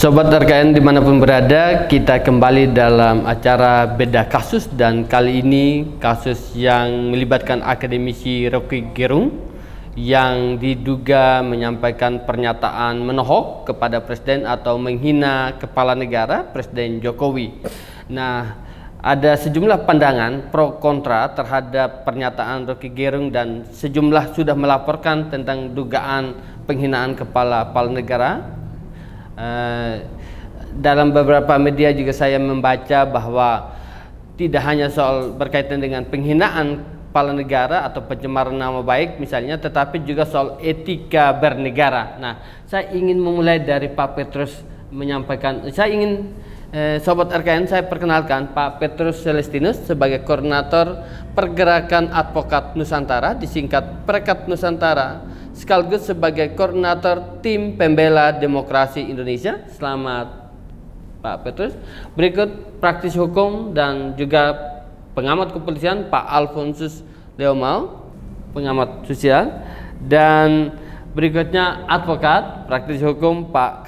Sobat RKN dimanapun berada, kita kembali dalam acara Beda Kasus, dan kali ini kasus yang melibatkan akademisi Rocky Gerung yang diduga menyampaikan pernyataan menohok kepada Presiden atau menghina kepala negara Presiden Jokowi. Nah, ada sejumlah pandangan pro kontra terhadap pernyataan Rocky Gerung dan sejumlah sudah melaporkan tentang dugaan penghinaan kepala negara. Dalam beberapa media juga saya membaca bahwa tidak hanya soal berkaitan dengan penghinaan kepala negara atau pencemaran nama baik misalnya, tetapi juga soal etika bernegara. Nah, saya ingin memulai dari Pak Petrus menyampaikan. Saya ingin Sobat RKN, saya perkenalkan Pak Petrus Celestinus sebagai Koordinator Pergerakan Advokat Nusantara, disingkat Perkat Nusantara, sekaligus sebagai Koordinator Tim Pembela Demokrasi Indonesia. Selamat Pak Petrus. Berikut praktisi hukum dan juga pengamat kepolisian Pak Alfonsus Leomau, pengamat sosial, dan berikutnya advokat praktisi hukum Pak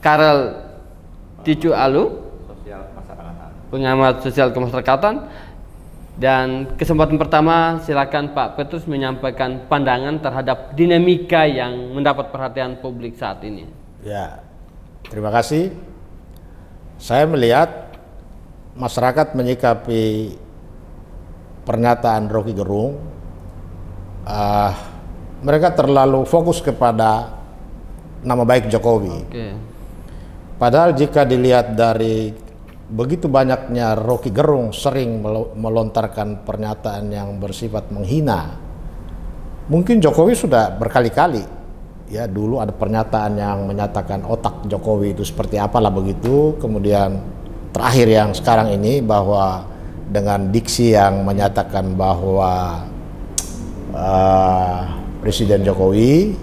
Karel Ticu Alu, pengamat sosial kemasyarakatan. Dan kesempatan pertama silakan Pak Petrus menyampaikan pandangan terhadap dinamika yang mendapat perhatian publik saat ini. Ya, terima kasih. Saya melihat masyarakat menyikapi pernyataan Rocky Gerung, mereka terlalu fokus kepada nama baik Jokowi. Oke. Padahal jika dilihat dari begitu banyaknya Rocky Gerung sering melontarkan pernyataan yang bersifat menghina, mungkin Jokowi sudah berkali-kali, ya, dulu ada pernyataan yang menyatakan otak Jokowi itu seperti apalah begitu, kemudian terakhir yang sekarang ini bahwa dengan diksi yang menyatakan bahwa Presiden Jokowi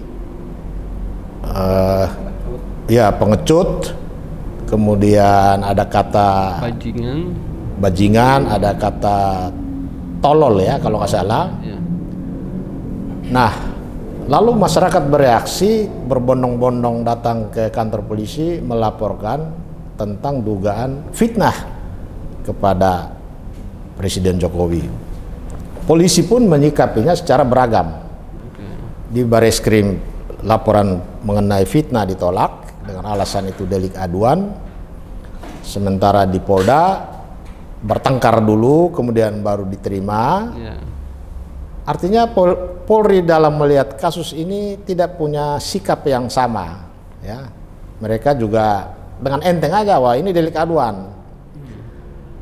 ya pengecut. Kemudian ada kata bajingan, ada kata tolol, ya kalau nggak salah. Ya. Nah, lalu masyarakat bereaksi, berbondong-bondong datang ke kantor polisi melaporkan tentang dugaan fitnah kepada Presiden Jokowi. Polisi pun menyikapinya secara beragam. Di Bareskrim laporan mengenai fitnah ditolak dengan alasan itu delik aduan, sementara di Polda bertengkar dulu kemudian baru diterima. Artinya Polri dalam melihat kasus ini tidak punya sikap yang sama, ya. Mereka juga dengan enteng aja, wah ini delik aduan.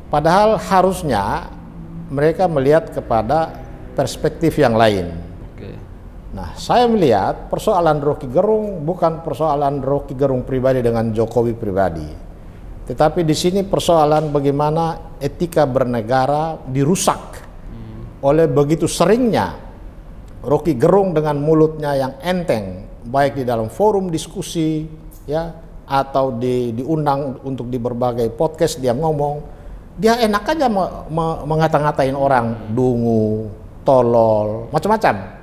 Padahal harusnya mereka melihat kepada perspektif yang lain. Nah, saya melihat persoalan Rocky Gerung bukan persoalan Rocky Gerung pribadi dengan Jokowi pribadi, tetapi di sini persoalan bagaimana etika bernegara dirusak oleh begitu seringnya Rocky Gerung dengan mulutnya yang enteng, baik di dalam forum diskusi, ya, atau diundang untuk di berbagai podcast dia ngomong, dia enak aja mengata-ngatain orang dungu, tolol, macam-macam.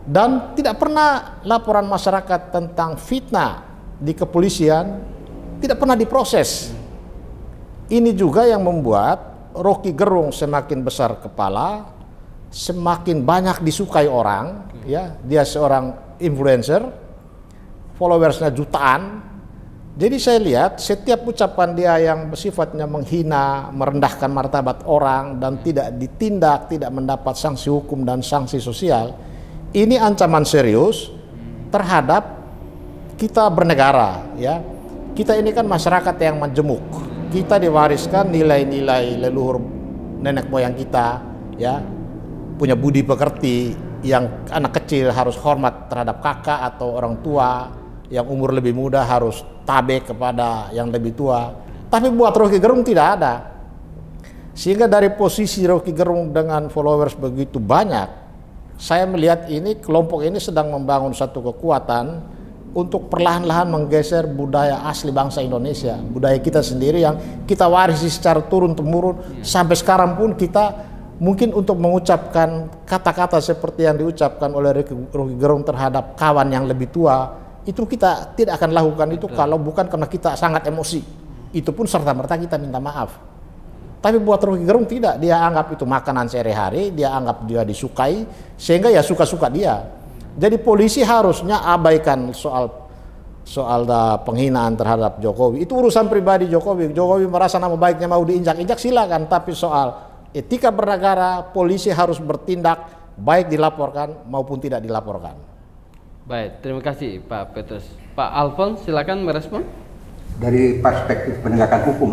Dan tidak pernah laporan masyarakat tentang fitnah di kepolisian tidak pernah diproses. Ini juga yang membuat Rocky Gerung semakin besar kepala, semakin banyak disukai orang, ya. Dia seorang influencer, followersnya jutaan. Jadi saya lihat setiap ucapan dia yang bersifatnya menghina, merendahkan martabat orang dan tidak ditindak, tidak mendapat sanksi hukum dan sanksi sosial, ini ancaman serius terhadap kita bernegara, ya. Kita ini kan masyarakat yang majemuk. Kita diwariskan nilai-nilai leluhur nenek moyang kita, ya. Punya budi pekerti, yang anak kecil harus hormat terhadap kakak atau orang tua, yang umur lebih muda harus tabe kepada yang lebih tua. Tapi buat Rocky Gerung tidak ada. Sehingga dari posisi Rocky Gerung dengan followers begitu banyak, saya melihat ini kelompok ini sedang membangun satu kekuatan untuk perlahan-lahan menggeser budaya asli bangsa Indonesia, budaya kita sendiri yang kita warisi secara turun-temurun. Sampai sekarang pun kita mungkin untuk mengucapkan kata-kata seperti yang diucapkan oleh Rocky Gerung terhadap kawan yang lebih tua, Itu kita tidak akan lakukan itu kalau bukan karena kita sangat emosi. Itu pun serta-merta kita minta maaf. Tapi buat Rocky Gerung tidak, dia anggap itu makanan sehari-hari, dia anggap dia disukai, sehingga ya suka-suka dia. Jadi polisi harusnya abaikan soal penghinaan terhadap Jokowi. Itu urusan pribadi Jokowi. Jokowi merasa nama baiknya mau diinjak-injak, silakan. Tapi soal etika bernegara, polisi harus bertindak baik dilaporkan maupun tidak dilaporkan. Baik, terima kasih Pak Petrus. Pak Alfons, silakan merespon. Dari perspektif penegakan hukum,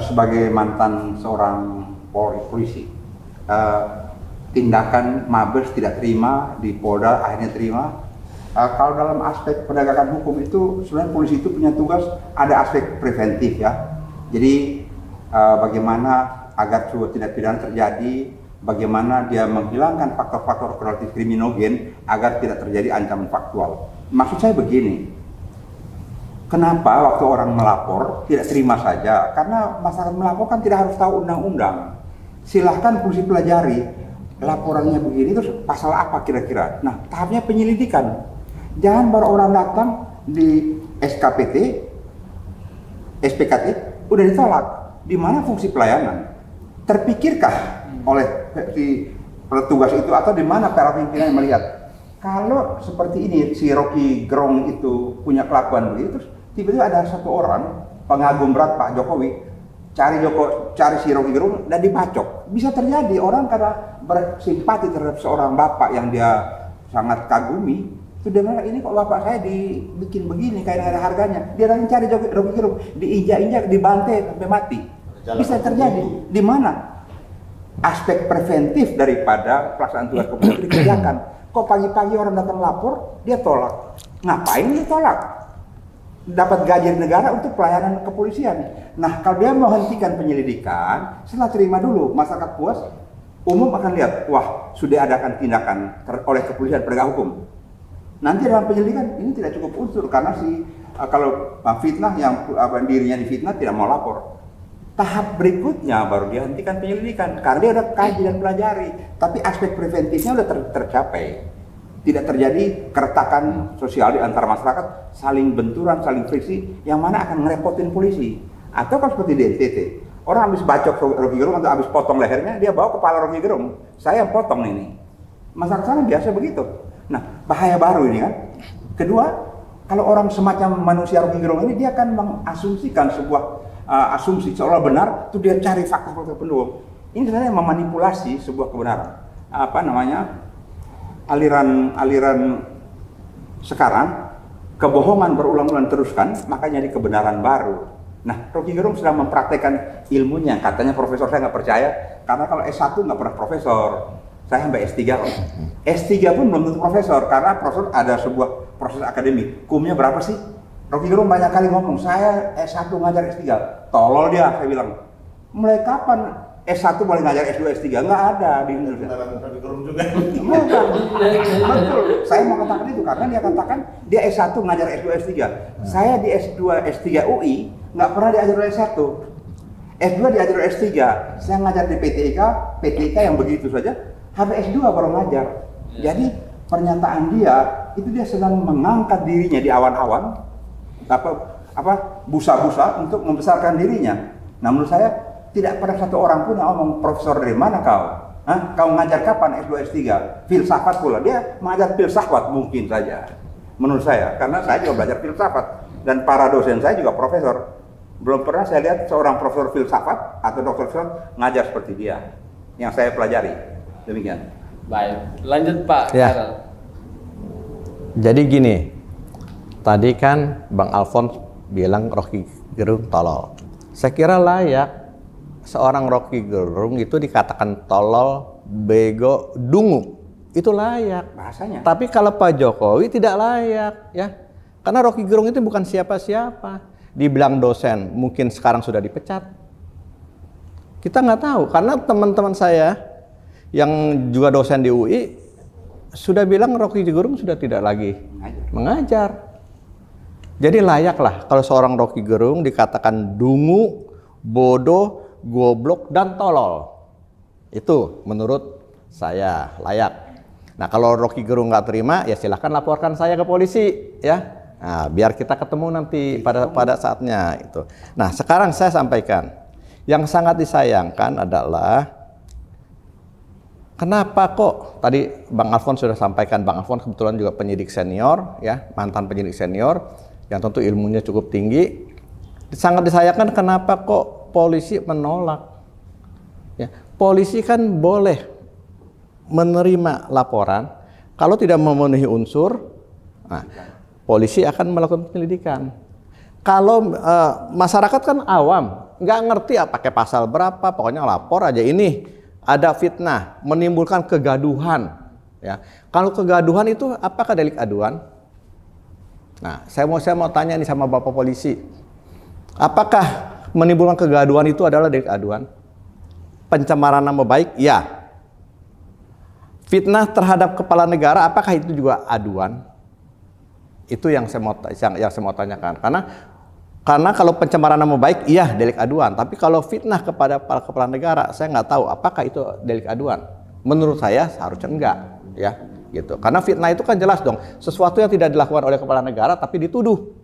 sebagai mantan seorang polisi, tindakan Mabes tidak terima di Polda akhirnya terima. Kalau dalam aspek penegakan hukum itu sebenarnya polisi itu punya tugas, ada aspek preventif ya. Jadi bagaimana agar suatu tindak pidana terjadi, bagaimana dia menghilangkan faktor-faktor relatif kriminogen agar tidak terjadi ancaman faktual. Maksud saya begini. Kenapa waktu orang melapor tidak terima saja? Karena masyarakat melapor kan tidak harus tahu undang-undang. Silahkan polisi pelajari laporannya begini, terus pasal apa kira-kira. Nah, tahapnya penyelidikan. Jangan baru orang datang di SKPT, SPKT, udah ditolak. Di mana fungsi pelayanan? Terpikirkah oleh si petugas itu atau di mana para pimpinan yang melihat? Kalau seperti ini si Rocky Gerung itu punya kelakuan begitu, terus tiba-tiba ada satu orang pengagum berat Pak Jokowi cari si Rocky Gerung dan dibacok. Bisa terjadi orang karena bersimpati terhadap seorang bapak yang dia sangat kagumi, itu dia bilang ini kok bapak saya dibikin begini kayak ada harganya. Dia lagi cari Rocky Gerung, diinjak-injak, dibantai sampai mati. Bisa terjadi. Di mana aspek preventif daripada pelaksanaan tugas kepolisian dikerjakan? Kok pagi-pagi orang datang lapor, dia tolak. Ngapain dia tolak? Dapat gaji negara untuk pelayanan kepolisian. Nah, kalau dia menghentikan penyelidikan, setelah terima dulu, masyarakat puas, umum akan lihat, wah, sudah adakan tindakan oleh kepolisian penegak hukum. Nanti dalam penyelidikan ini tidak cukup unsur karena kalau fitnah yang dirinya difitnah tidak mau lapor. Tahap berikutnya baru dihentikan penyelidikan karena dia udah kaji dan pelajari, tapi aspek preventifnya udah tercapai. Tidak terjadi keretakan sosial di antara masyarakat, saling benturan, saling friksi, yang mana akan ngerepotin polisi. Atau kalau seperti di NTT, orang habis bacok Rocky Gerung atau habis potong lehernya, dia bawa kepala Rocky Gerung, saya yang potong ini. Masyarakat sana biasa begitu. Nah, bahaya baru ini kan. Kedua, kalau orang semacam manusia Rocky Gerung ini, dia akan mengasumsikan sebuah asumsi seolah benar, itu dia cari fakta-fakta pendukung. Ini sebenarnya memanipulasi sebuah kebenaran. Apa namanya? Aliran sekarang kebohongan berulang-ulang teruskan, makanya jadi kebenaran baru. Nah, Rocky Gerung sedang mempraktekkan ilmunya. Katanya profesor, saya nggak percaya karena kalau S1 nggak pernah profesor. Saya sampai S3 kok. S3 pun belum tentu profesor karena profesor ada sebuah proses akademik. Kumnya berapa sih? Rocky Gerung banyak kali ngomong, saya S1 ngajar S3. Tolol dia, saya bilang. Mulai kapan S1 boleh ngajar S2, S3? Nggak ada di Indonesia. Rocky Gerung juga. Betul. Saya mau katakan itu karena dia katakan dia S1 ngajar S2, S3. Saya di S2, S3 UI nggak pernah diajar S1. S2 diajar S3. Saya ngajar di PTIK yang begitu saja. Habis S2 baru ngajar. Jadi pernyataan dia itu dia sedang mengangkat dirinya di awan-awan. Busa-busa untuk membesarkan dirinya. Nah, menurut saya tidak pernah satu orang pun yang ngomong, profesor dari mana kau? Hah? Kau ngajar kapan S2, S3? Filsafat pula. Dia mengajar filsafat mungkin saja. Menurut saya, karena saya juga belajar filsafat dan para dosen saya juga profesor. Belum pernah saya lihat seorang profesor filsafat atau dokter filsafat ngajar seperti dia yang saya pelajari. Demikian. Baik, lanjut Pak. Ya. Jadi gini. Tadi kan Bang Alfons bilang Rocky Gerung tolol. Saya kira layak seorang Rocky Gerung itu dikatakan tolol, bego, dungu. Itu layak bahasanya. Tapi kalau Pak Jokowi tidak layak ya. Karena Rocky Gerung itu bukan siapa-siapa. Dibilang dosen, mungkin sekarang sudah dipecat. Kita nggak tahu karena teman-teman saya yang juga dosen di UI sudah bilang Rocky Gerung sudah tidak lagi mengajar. Jadi layaklah kalau seorang Rocky Gerung dikatakan dungu, bodoh, goblok, dan tolol. Itu menurut saya layak. Nah, kalau Rocky Gerung nggak terima, ya silahkan laporkan saya ke polisi, ya. Nah, biar kita ketemu nanti pada saatnya itu. Nah, sekarang saya sampaikan, yang sangat disayangkan adalah kenapa kok tadi Bang Alfon sudah sampaikan. Bang Alfon kebetulan juga penyidik senior, ya, mantan penyidik senior yang tentu ilmunya cukup tinggi. Sangat disayangkan kenapa kok polisi menolak. Ya, polisi kan boleh menerima laporan kalau tidak memenuhi unsur. Nah, polisi akan melakukan penyelidikan. Kalau masyarakat kan awam, nggak ngerti pakai pasal berapa, pokoknya lapor aja ini ada fitnah, menimbulkan kegaduhan. Ya, kalau kegaduhan itu apakah delik aduan? Nah, saya mau tanya nih sama Bapak polisi, apakah menimbulkan kegaduhan itu adalah delik aduan? Pencemaran nama baik, ya. Fitnah terhadap kepala negara, apakah itu juga aduan? Itu yang saya mau tanyakan. Karena kalau pencemaran nama baik, iya delik aduan. Tapi kalau fitnah kepada para kepala negara, saya nggak tahu apakah itu delik aduan. Menurut saya seharusnya enggak, ya, gitu. Karena fitnah itu kan jelas dong, sesuatu yang tidak dilakukan oleh kepala negara tapi dituduh.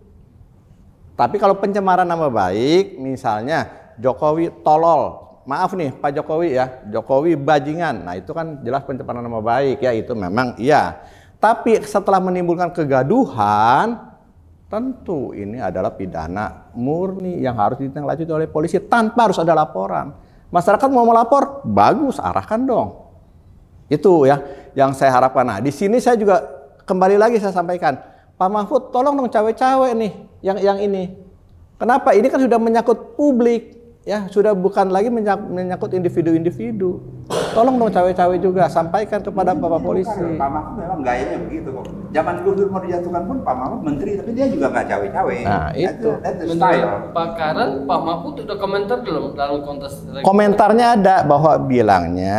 Tapi kalau pencemaran nama baik, misalnya Jokowi tolol, maaf nih Pak Jokowi ya, Jokowi bajingan. Nah, itu kan jelas pencemaran nama baik, ya, itu memang iya. Tapi setelah menimbulkan kegaduhan, tentu ini adalah pidana murni yang harus ditindaklanjuti oleh polisi tanpa harus ada laporan. Masyarakat mau melapor, bagus, arahkan dong. Itu ya yang saya harapkan. Nah, di sini saya juga kembali lagi saya sampaikan, Pak Mahfud tolong dong cawe-cawe nih yang ini. Kenapa? Ini kan sudah menyangkut publik. Ya, sudah bukan lagi menyangkut individu-individu. Tolong dong cawe-cawe juga, sampaikan kepada Bapak polisi. Pak Mahfud memang gayanya begitu kok. Zaman Gus Dur mau dijatuhkan pun Pak Mahfud menteri, tapi dia juga nggak cawe-cawe. Nah, itu. Menurut Pak Karal, Pak Mahfud udah komentar belum dalam kontes? Komentarnya ada bahwa bilangnya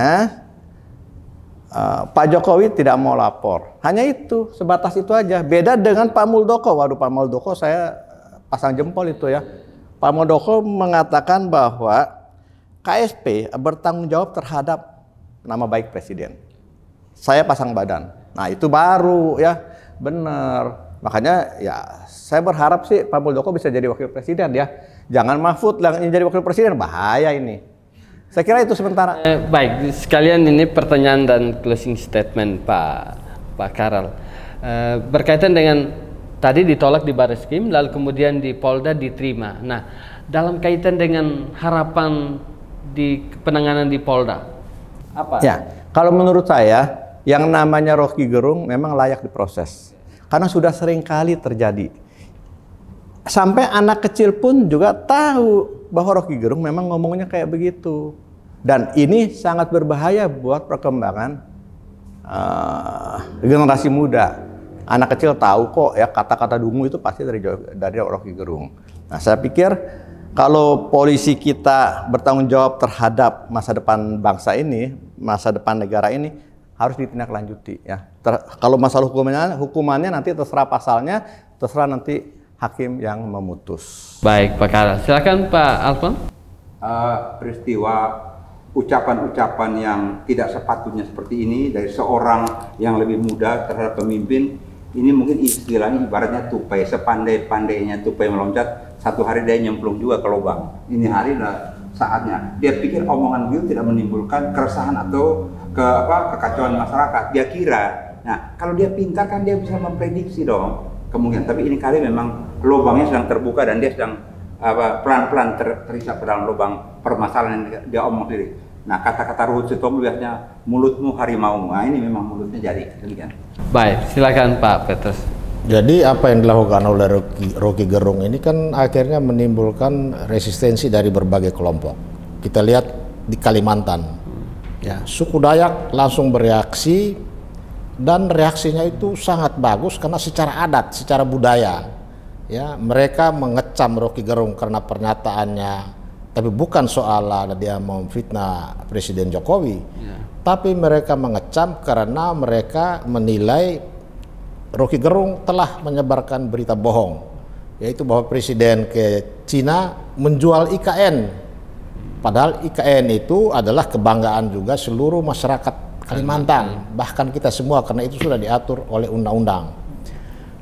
Pak Jokowi tidak mau lapor. Hanya itu, sebatas itu aja. Beda dengan Pak Muldoko. Waduh, Pak Muldoko saya pasang jempol itu ya. Pak Muldoko mengatakan bahwa KSP bertanggung jawab terhadap nama baik presiden. Saya pasang badan. Nah, itu baru ya, benar. Makanya ya saya berharap sih Pak Muldoko bisa jadi wakil presiden ya. Jangan Mahfud yang jadi wakil presiden, bahaya ini. Saya kira itu sementara. Baik, sekalian ini pertanyaan dan closing statement Pak Karal. Berkaitan dengan tadi ditolak di Barreskrim, lalu kemudian di Polda diterima. Nah, dalam kaitan dengan harapan di penanganan di Polda, apa? Ya, kalau menurut saya, yang namanya Rocky Gerung memang layak diproses. Karena sudah sering kali terjadi. Sampai anak kecil pun juga tahu bahwa Rocky Gerung memang ngomongnya kayak begitu. Dan ini sangat berbahaya buat perkembangan generasi muda. Anak kecil tahu kok ya kata-kata dungu itu pasti dari Rocky Gerung. Nah, saya pikir kalau polisi kita bertanggung jawab terhadap masa depan bangsa ini, masa depan negara ini harus ditindaklanjuti ya. Kalau masalah hukumannya nanti terserah pasalnya, terserah nanti hakim yang memutus. Baik, Pak Karal. Silakan Pak Alfon. Peristiwa ucapan-ucapan yang tidak sepatutnya seperti ini dari seorang yang lebih muda terhadap pemimpin. Ini mungkin istilahnya ibaratnya tupai, sepandai-pandainya tupai meloncat, satu hari dia nyemplung juga ke lubang. Ini hari adalah saatnya. Dia pikir omongan beliau tidak menimbulkan keresahan atau kekacauan masyarakat. Dia kira, nah kalau dia pintar kan dia bisa memprediksi dong kemungkinan. Tapi ini kali memang lubangnya sedang terbuka dan dia sedang pelan-pelan terisap ke dalam lubang permasalahan yang dia omong sendiri. Nah, kata-kata Ruhut Sitompul biasanya mulutmu harimaumu. Nah, ini memang mulutnya jadi demikian. Baik, silakan Pak Petrus. Jadi apa yang dilakukan oleh Rocky Gerung ini kan akhirnya menimbulkan resistensi dari berbagai kelompok. Kita lihat di Kalimantan, ya, suku Dayak langsung bereaksi dan reaksinya itu sangat bagus karena secara adat, secara budaya, ya, mereka mengecam Rocky Gerung karena pernyataannya. Tapi bukan soal dia memfitnah Presiden Jokowi, ya, tapi mereka mengecam karena mereka menilai Rocky Gerung telah menyebarkan berita bohong, yaitu bahwa Presiden ke Cina menjual IKN. Padahal IKN itu adalah kebanggaan juga seluruh masyarakat Kalimantan, bahkan kita semua, karena itu sudah diatur oleh undang-undang.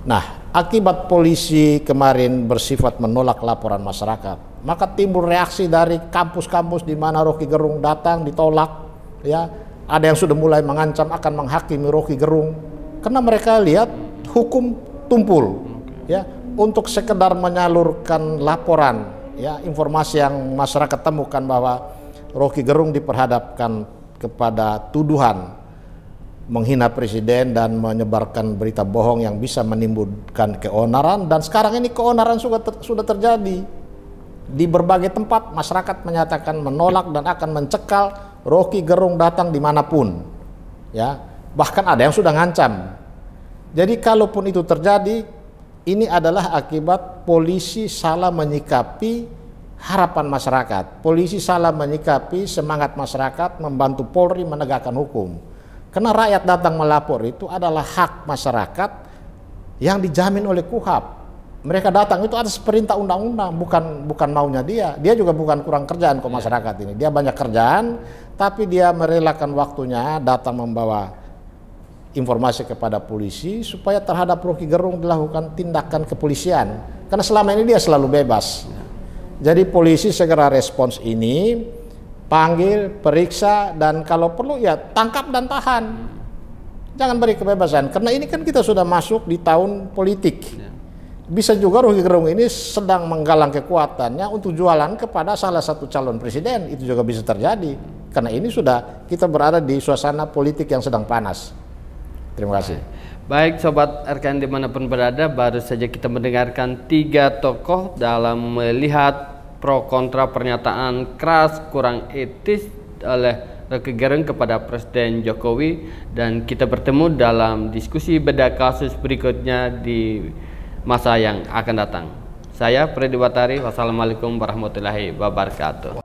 Nah, akibat polisi kemarin bersifat menolak laporan masyarakat, maka timbul reaksi dari kampus-kampus di mana Rocky Gerung datang ditolak. Ya, ada yang sudah mulai mengancam akan menghakimi Rocky Gerung karena mereka lihat hukum tumpul. Ya, untuk sekedar menyalurkan laporan, ya, informasi yang masyarakat temukan bahwa Rocky Gerung diperhadapkan kepada tuduhan menghina presiden dan menyebarkan berita bohong yang bisa menimbulkan keonaran, dan sekarang ini keonaran sudah terjadi di berbagai tempat. Masyarakat menyatakan menolak dan akan mencekal Rocky Gerung datang dimanapun, ya, bahkan ada yang sudah ngancam. Jadi kalaupun itu terjadi, ini adalah akibat polisi salah menyikapi harapan masyarakat. Polisi salah menyikapi semangat masyarakat membantu Polri menegakkan hukum. Karena rakyat datang melapor itu adalah hak masyarakat yang dijamin oleh KUHP. Mereka datang itu atas perintah undang-undang, bukan maunya dia. Dia juga bukan kurang kerjaan ke masyarakat ini. Dia banyak kerjaan, tapi dia merelakan waktunya datang membawa informasi kepada polisi supaya terhadap Rocky Gerung dilakukan tindakan kepolisian. Karena selama ini dia selalu bebas. Jadi polisi segera respons ini, panggil, periksa, dan kalau perlu ya tangkap dan tahan. Jangan beri kebebasan, karena ini kan kita sudah masuk di tahun politik. Bisa juga Rocky Gerung ini sedang menggalang kekuatannya untuk jualan kepada salah satu calon presiden. Itu juga bisa terjadi, karena ini sudah kita berada di suasana politik yang sedang panas. Terima kasih. Baik Sobat RKN dimanapun berada, baru saja kita mendengarkan 3 tokoh dalam melihat pro kontra pernyataan keras kurang etis oleh Rocky Gerung kepada Presiden Jokowi, dan kita bertemu dalam diskusi beda kasus berikutnya di masa yang akan datang. Saya Freddy Watari, wassalamualaikum warahmatullahi wabarakatuh.